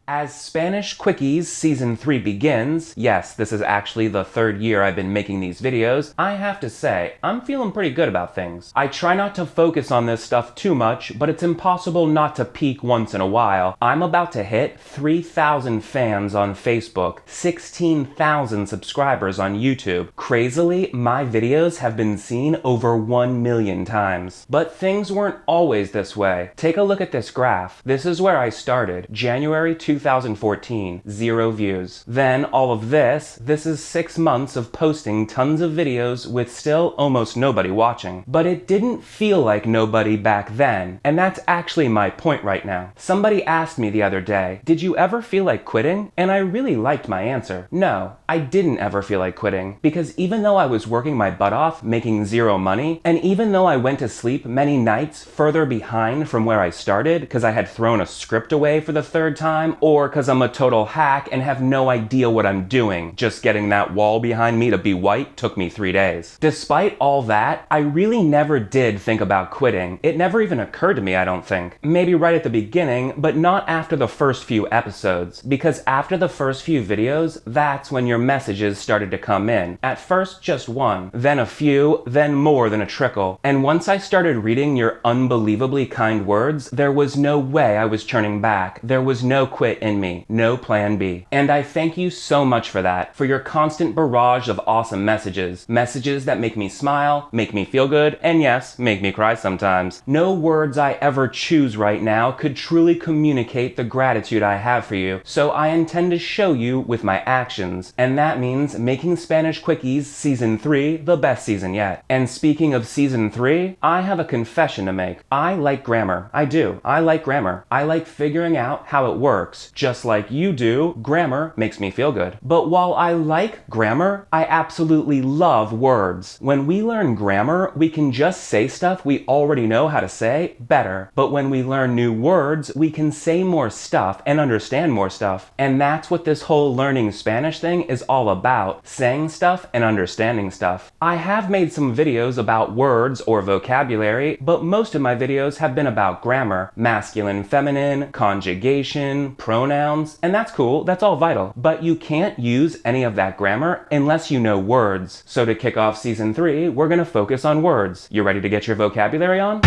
As Spanish Quickies Season 3 begins, yes, this is actually the third year I've been making these videos, I have to say, I'm feeling pretty good about things. I try not to focus on this stuff too much, but it's impossible not to peak once in a while. I'm about to hit 3,000 fans on Facebook, 16,000 subscribers on YouTube. Crazily, my videos have been seen over 1 million times. But things weren't always this way. Take a look at this graph. This is where I started, January 2014, 0 views. Then all of this is 6 months of posting tons of videos with still almost nobody watching. But it didn't feel like nobody back then, and that's actually my point right now. Somebody asked me the other day, did you ever feel like quitting? And I really liked my answer. No, I didn't ever feel like quitting, because even though I was working my butt off, making zero money, and even though I went to sleep many nights further behind from where I started because I had thrown a script away for the third time, or because I'm a total hack and have no idea what I'm doing. Just getting that wall behind me to be white took me 3 days. Despite all that, I really never did think about quitting. It never even occurred to me, I don't think. Maybe right at the beginning, but not after the first few episodes. Because after the first few videos, that's when your messages started to come in. At first, just one, then a few, then more than a trickle. And once I started reading your unbelievably kind words, there was no way I was turning back. There was no quit in me, no plan B. And I thank you so much for that, for your constant barrage of awesome messages. Messages that make me smile, make me feel good, and yes, make me cry sometimes. No words I ever choose right now could truly communicate the gratitude I have for you, so I intend to show you with my actions. And that means making Spanish Quickies Season 3 the best season yet. And speaking of Season 3, I have a confession to make. I like grammar. I do. I like grammar. I like figuring out how it works. Just like you do, grammar makes me feel good. But while I like grammar, I absolutely love words. When we learn grammar, we can just say stuff we already know how to say better. But when we learn new words, we can say more stuff and understand more stuff. And that's what this whole learning Spanish thing is all about, saying stuff and understanding stuff. I have made some videos about words or vocabulary, but most of my videos have been about grammar, masculine, feminine, conjugation, pronouns, and that's cool, that's all vital. But you can't use any of that grammar unless you know words. So to kick off Season 3, we're gonna focus on words. You ready to get your vocabulary on?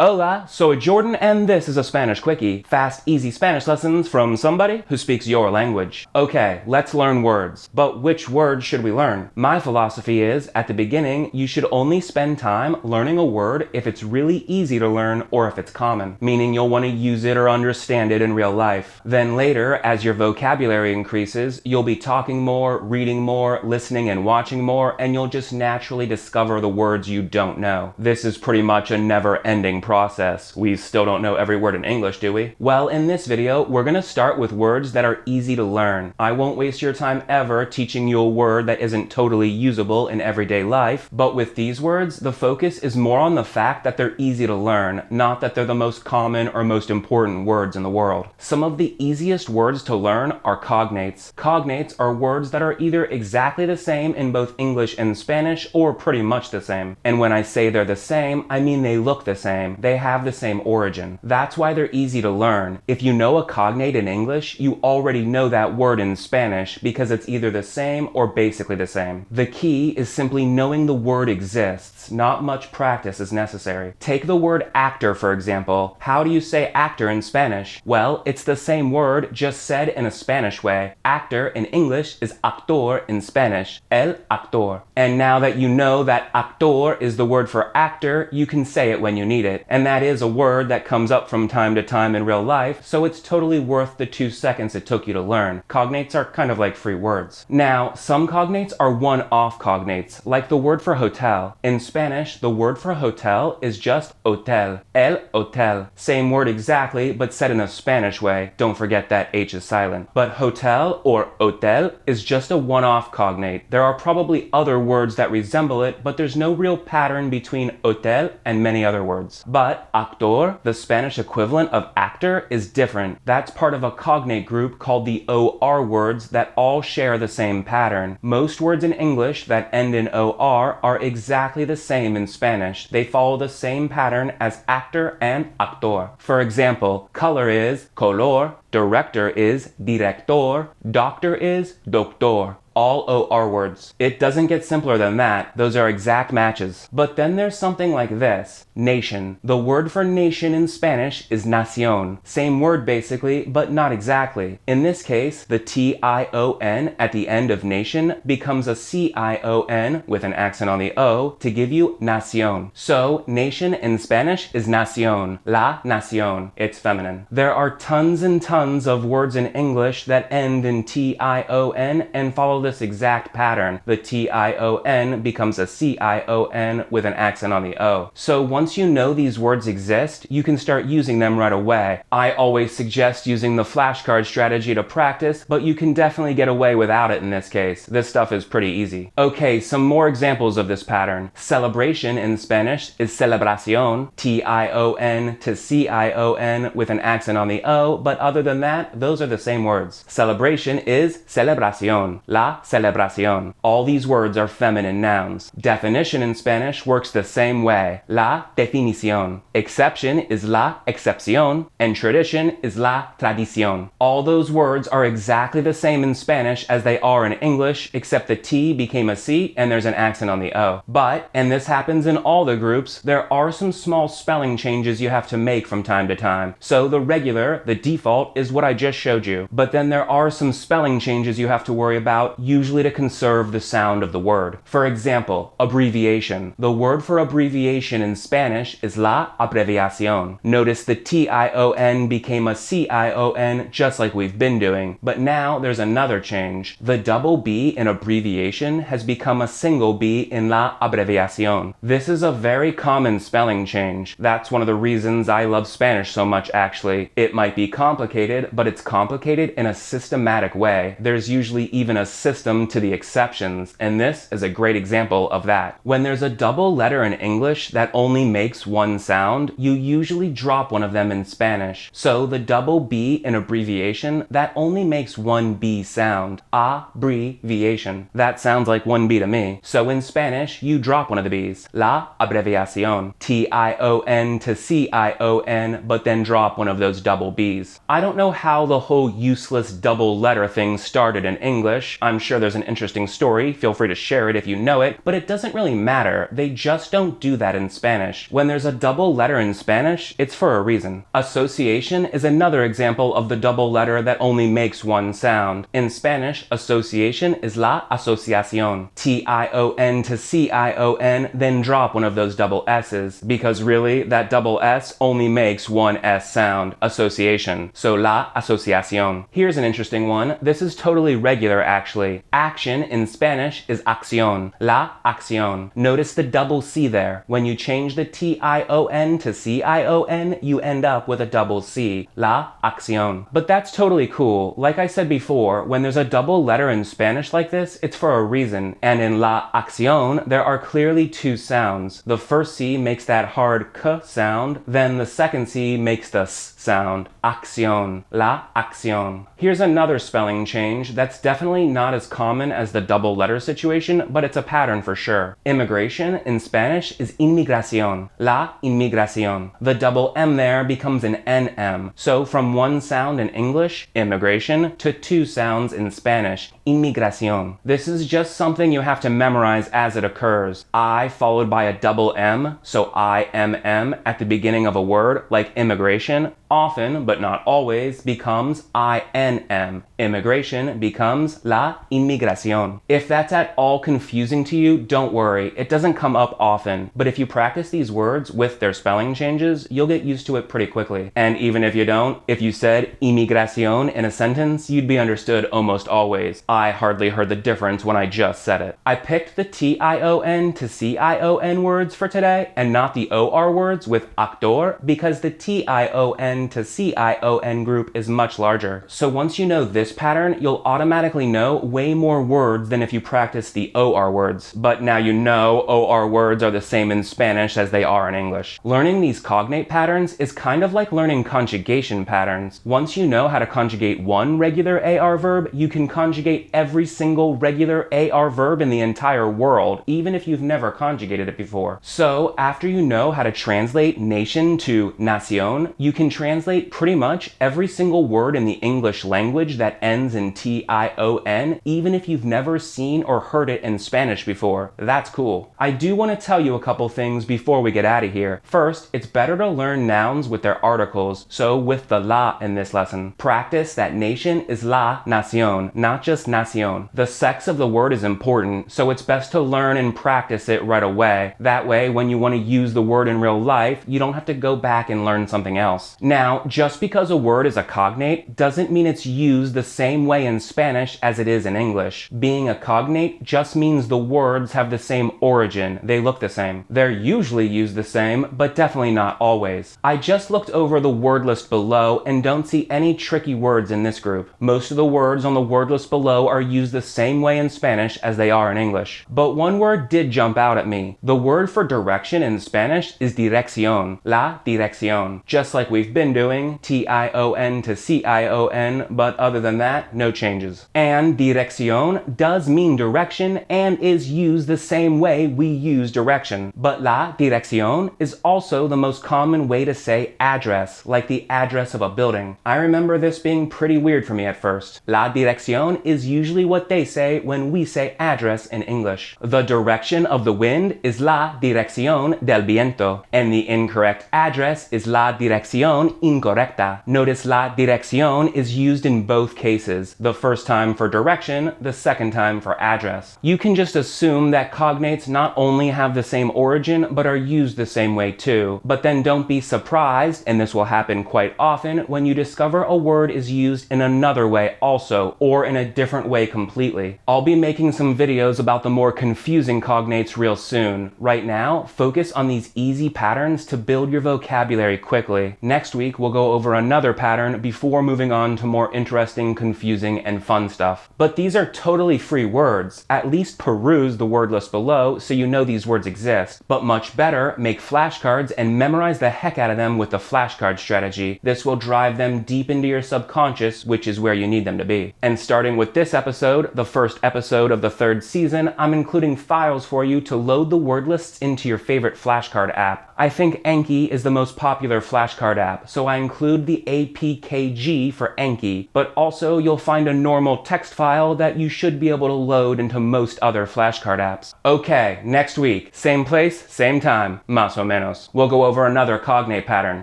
Hola, soy Jordan and this is a Spanish Quickie. Fast, easy Spanish lessons from somebody who speaks your language. Okay, let's learn words. But which words should we learn? My philosophy is, at the beginning, you should only spend time learning a word if it's really easy to learn or if it's common, meaning you'll want to use it or understand it in real life. Then later, as your vocabulary increases, you'll be talking more, reading more, listening and watching more, and you'll just naturally discover the words you don't know. This is pretty much a never-ending process. We still don't know every word in English, do we? Well, in this video, we're gonna start with words that are easy to learn. I won't waste your time ever teaching you a word that isn't totally usable in everyday life, but with these words, the focus is more on the fact that they're easy to learn, not that they're the most common or most important words in the world. Some of the easiest words to learn are cognates. Cognates are words that are either exactly the same in both English and Spanish, or pretty much the same. And when I say they're the same, I mean they look the same. They have the same origin. That's why they're easy to learn. If you know a cognate in English, you already know that word in Spanish because it's either the same or basically the same. The key is simply knowing the word exists. Not much practice is necessary. Take the word actor, for example. How do you say actor in Spanish? Well, it's the same word, just said in a Spanish way. Actor in English is actor in Spanish. El actor. And now that you know that actor is the word for actor, you can say it when you need it. And that is a word that comes up from time to time in real life, so it's totally worth the 2 seconds it took you to learn. Cognates are kind of like free words. Now, some cognates are one-off cognates, like the word for hotel. In Spanish, the word for hotel is just hotel. El hotel. Same word exactly, but said in a Spanish way. Don't forget that H is silent. But hotel or hotel is just a one-off cognate. There are probably other words that resemble it, but there's no real pattern between hotel and many other words. But actor, the Spanish equivalent of actor, is different. That's part of a cognate group called the OR words that all share the same pattern. Most words in English that end in OR are exactly the same in Spanish. They follow the same pattern as actor and actor. For example, color is color, director is director, doctor is doctor. All OR words. It doesn't get simpler than that. Those are exact matches. But then there's something like this. Nation. The word for nation in Spanish is nación. Same word basically, but not exactly. In this case, the TION at the end of nation becomes a CION with an accent on the O to give you nación. So, nation in Spanish is nación. La nación. It's feminine. There are tons and tons of words in English that end in TION and follow this exact pattern. The TION becomes a CION with an accent on the O. So once you know these words exist, you can start using them right away. I always suggest using the flashcard strategy to practice, but you can definitely get away without it in this case. This stuff is pretty easy. Okay, some more examples of this pattern. Celebration in Spanish is celebración, TION to CION with an accent on the O, but other than that, those are the same words. Celebration is celebración. La celebración. All these words are feminine nouns. Definition in Spanish works the same way. La definición. Exception is la excepción, and tradition is la tradición. All those words are exactly the same in Spanish as they are in English, except the T became a C and there's an accent on the O. But, and this happens in all the groups, there are some small spelling changes you have to make from time to time. So the regular, the default, is what I just showed you. But then there are some spelling changes you have to worry about, usually to conserve the sound of the word. For example, abbreviation. The word for abbreviation in Spanish is la abreviación. Notice the TION became a CION just like we've been doing, but now there's another change. The double B in abbreviation has become a single B in la abreviación. This is a very common spelling change. That's one of the reasons I love Spanish so much actually. It might be complicated, but it's complicated in a systematic way. There's usually even a system to the exceptions, and this is a great example of that. When there's a double letter in English that only makes one sound, you usually drop one of them in Spanish. So the double B in abbreviation, that only makes one B sound. Abbreviation. That sounds like one B to me. So in Spanish, you drop one of the B's. La abreviación. TION to CION, but then drop one of those double B's. I don't know how the whole useless double letter thing started in English. I'm sure there's an interesting story. Feel free to share it if you know it, but it doesn't really matter. They just don't do that in Spanish. When there's a double letter in Spanish, it's for a reason. Association is another example of the double letter that only makes one sound. In Spanish, association is la asociación. TION to CION, then drop one of those double S's, because really, that double S only makes one S sound. Association. So la asociación. Here's an interesting one. This is totally regular actually. Action in Spanish is acción. La acción. Notice the double C there. When you change the TION to CION, you end up with a double C. La acción. But that's totally cool. Like I said before, when there's a double letter in Spanish like this, it's for a reason. And in la acción, there are clearly two sounds. The first C makes that hard K sound, then the second C makes the S sound. Acción. La acción. Here's another spelling change that's definitely not as common as the double letter situation, but it's a pattern for sure. Immigration in Spanish is inmigración. La inmigración. The double M there becomes an NM. So from one sound in English, immigration, to two sounds in Spanish, inmigración. This is just something you have to memorize as it occurs. I followed by a double M, so IMM at the beginning of a word, like immigration, often, but not always, becomes INM. Immigration becomes la inmigración. If that's at all confusing to you, don't worry. It doesn't come up often, but if you practice these words with their spelling changes, you'll get used to it pretty quickly. And even if you don't, if you said inmigración in a sentence, you'd be understood almost always. I hardly heard the difference when I just said it. I picked the TION to CION words for today and not the OR words with actor because the TION TION to CION group is much larger. So once you know this pattern, you'll automatically know way more words than if you practice the OR words. But now you know OR words are the same in Spanish as they are in English. Learning these cognate patterns is kind of like learning conjugation patterns. Once you know how to conjugate one regular AR verb, you can conjugate every single regular AR verb in the entire world, even if you've never conjugated it before. So after you know how to translate nation to nación, you can translate pretty much every single word in the English language that ends in TION, even if you've never seen or heard it in Spanish before. That's cool. I do want to tell you a couple things before we get out of here. First, it's better to learn nouns with their articles, so with the la in this lesson. Practice that nation is la nación, not just nación. The sex of the word is important, so it's best to learn and practice it right away. That way, when you want to use the word in real life, you don't have to go back and learn something else. Now, just because a word is a cognate doesn't mean it's used the same way in Spanish as it is in English. Being a cognate just means the words have the same origin. They look the same. They're usually used the same, but definitely not always. I just looked over the word list below and don't see any tricky words in this group. Most of the words on the word list below are used the same way in Spanish as they are in English. But one word did jump out at me. The word for direction in Spanish is dirección, la dirección. Just like we've been doing, TION to CION, but other than that, no changes. And dirección does mean direction and is used the same way we use direction. But la dirección is also the most common way to say address, like the address of a building. I remember this being pretty weird for me at first. La dirección is usually what they say when we say address in English. The direction of the wind is la dirección del viento, and the incorrect address is la dirección incorrecta. Notice la dirección is used in both cases, the first time for direction, the second time for address. You can just assume that cognates not only have the same origin, but are used the same way too. But then don't be surprised, and this will happen quite often, when you discover a word is used in another way also, or in a different way completely. I'll be making some videos about the more confusing cognates real soon. Right now, focus on these easy patterns to build your vocabulary quickly. Next week, we'll go over another pattern before moving on to more interesting, confusing, and fun stuff. But these are totally free words. At least peruse the word list below so you know these words exist. But much better, make flashcards and memorize the heck out of them with the flashcard strategy. This will drive them deep into your subconscious, which is where you need them to be. And starting with this episode, the first episode of the 3rd season, I'm including files for you to load the word lists into your favorite flashcard app. I think Anki is the most popular flashcard app, so I include the APKG for Anki, but also you'll find a normal text file that you should be able to load into most other flashcard apps. Okay, next week, same place, same time, más o menos. We'll go over another cognate pattern,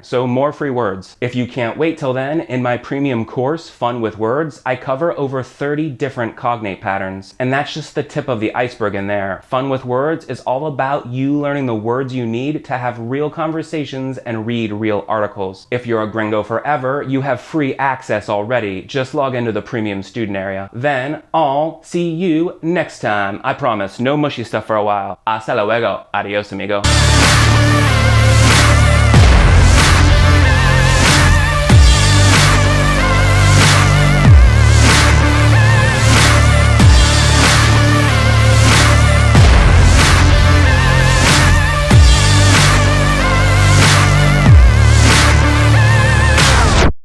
so more free words. If you can't wait till then, in my premium course, Fun with Words, I cover over 30 different cognate patterns. And that's just the tip of the iceberg in there. Fun with Words is all about you learning the words you need to have real conversations and read real articles. If you're a Gringo forever, you have free access already. Just log into the premium student area. Then I'll see you next time. I promise, no mushy stuff for a while. Hasta luego. Adios, amigo.